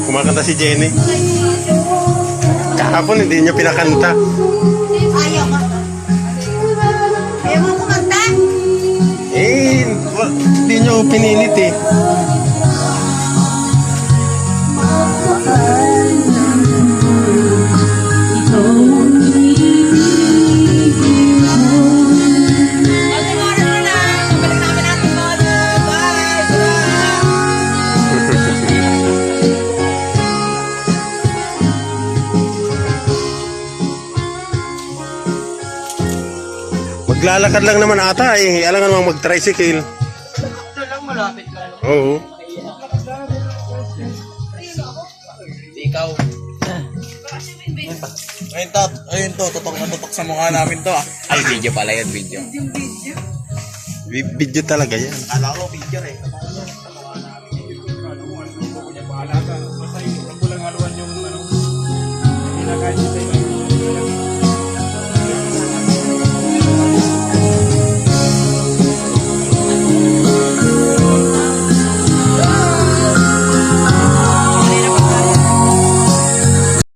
Kumakanta si Jenny. Kahapon hindi niya pinakanta. Ayaw ka. Ayaw mo kumanta? Hindi niyo pinilit eh. Maglalakad lang naman ata eh. Alam nga namang mag-tricycle. Ito lang, malapit ka. Oo. Ikaw. Ayun to, tutok na tutok sa mukha namin to ah. Ay, video pala yan, video. Video talaga yan. Akala ko picture eh.